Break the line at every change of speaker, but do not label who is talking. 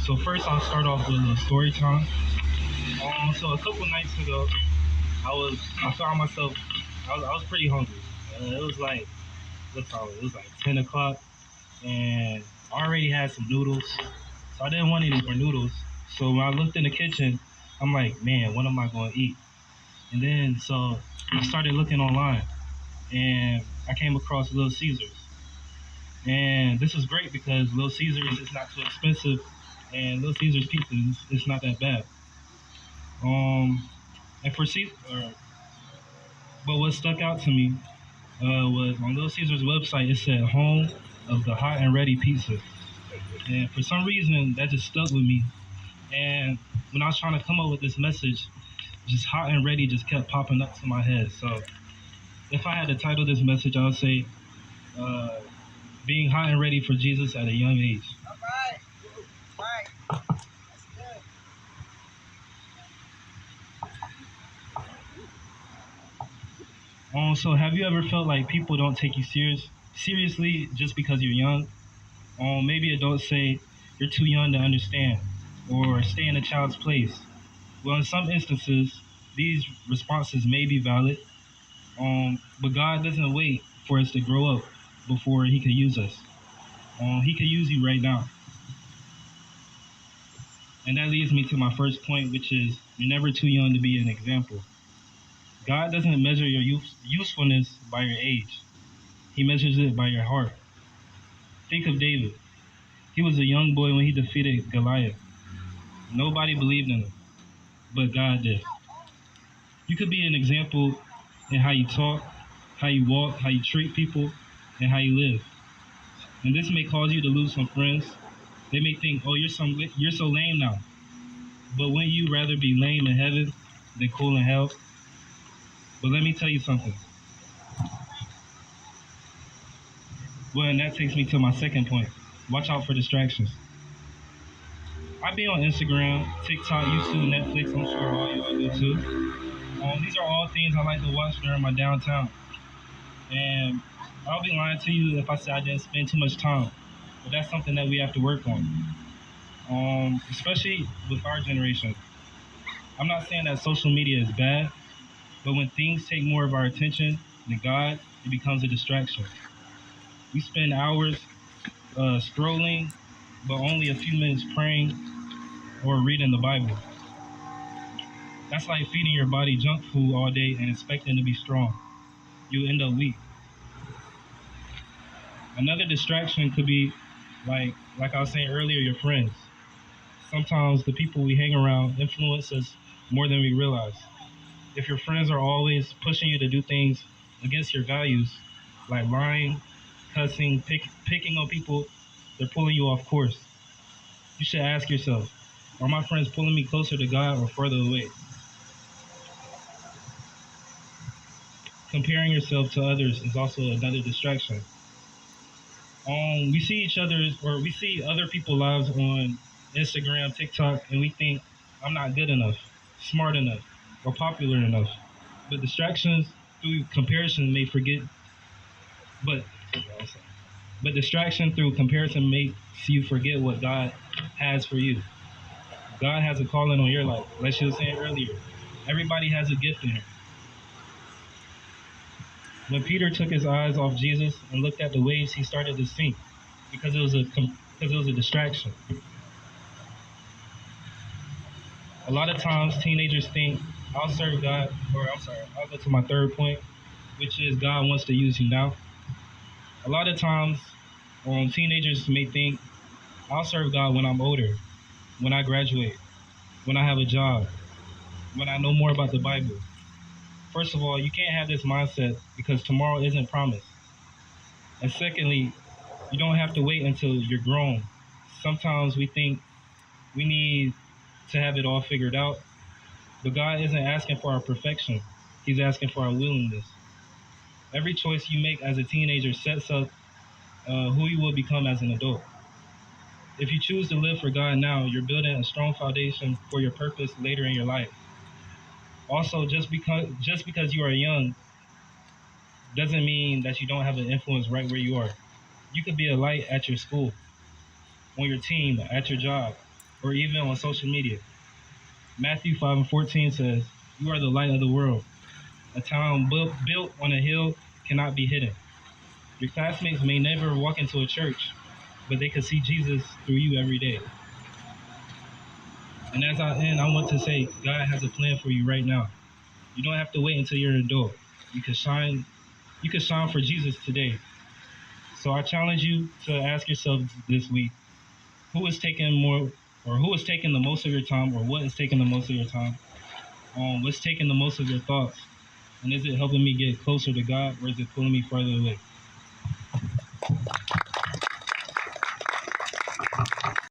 So first, I'll start off with a story time. So a couple nights ago, I found myself, I was pretty hungry. It was like, what time? It was like 10 o'clock, and I already had some noodles, so I didn't want any more noodles. So when I looked in the kitchen, I'm like, man, what am I going to eat? And then so I started looking online, and I came across Little Caesars. And this was great because Little Caesars is not too expensive, and Little Caesars pizza is not that bad. And for but what stuck out to me was on Little Caesars website. It said home of the hot and ready pizza, and for some reason that just stuck with me. And when I was trying to come up with this message, just hot and ready just kept popping up to my head. So if I had to title this message, I would say uh, being hot and ready for Jesus at a young age.
All right. All right. That's good.
So have you ever felt like people don't take you seriously just because you're young? Maybe adults say you're too young to understand or stay in a child's place. Well, in some instances, these responses may be valid, but God doesn't wait for us to grow up before He can use us. He can use you right now. And that leads me to my first point, which is you're never too young to be an example. God doesn't measure your usefulness by your age. He measures it by your heart. Think of David. He was a young boy when he defeated Goliath. Nobody believed in him, but God did. You could be an example in how you talk, how you walk, how you treat people, and how you live. And this may cause you to lose some friends. They may think, "Oh, you're so lame now." But wouldn't you rather be lame in heaven than cool in hell? But let me tell you something. Well, and that takes me to my second point. Watch out for distractions. I be on Instagram, TikTok, YouTube, Netflix. I'm sure all y'all do too. These are all things I like to watch during my downtime. And I'll be lying to you if I say I didn't spend too much time. But that's something that we have to work on. Especially with our generation. I'm not saying that social media is bad, but when things take more of our attention than God, it becomes a distraction. We spend hours scrolling, but only a few minutes praying or reading the Bible. That's like feeding your body junk food all day and expecting to be strong. You end up weak. Another distraction could be like I was saying earlier, your friends. Sometimes the people we hang around influence us more than we realize. If your friends are always pushing you to do things against your values, like lying, cussing, picking on people, they're pulling you off course. You should ask yourself, are my friends pulling me closer to God or further away? Comparing yourself to others is also another distraction. We see other people's lives on Instagram, TikTok, and we think I'm not good enough, smart enough, or popular enough. But distractions through comparison may forget. But but distraction through comparison makes you forget what God has for you. God has a calling on your life. Like you were saying earlier, everybody has a gift in here. When Peter took his eyes off Jesus and looked at the waves, he started to sink because it was a distraction. A lot of times, teenagers think, "I'll serve God," or I'm sorry, I'll go to my third point, which is God wants to use you now. A lot of times, teenagers may think, "I'll serve God when I'm older, when I graduate, when I have a job, when I know more about the Bible." First of all, you can't have this mindset because tomorrow isn't promised. And secondly, you don't have to wait until you're grown. Sometimes we think we need to have it all figured out, but God isn't asking for our perfection. He's asking for our willingness. Every choice you make as a teenager sets up who you will become as an adult. If you choose to live for God now, you're building a strong foundation for your purpose later in your life. Also, just because you are young doesn't mean that you don't have an influence right where you are. You could be a light at your school, on your team, at your job, or even on social media. Matthew 5:14 says, "You are the light of the world. A town built on a hill cannot be hidden." Your classmates may never walk into a church, but they could see Jesus through you every day. And as I end, I want to say God has a plan for you right now. You don't have to wait until you're an adult. You can shine. You can shine for Jesus today. So I challenge you to ask yourself this week: who is taking more, or who is taking the most of your time, or what is taking the most of your time? What's taking the most of your thoughts? And is it helping me get closer to God, or is it pulling me further away?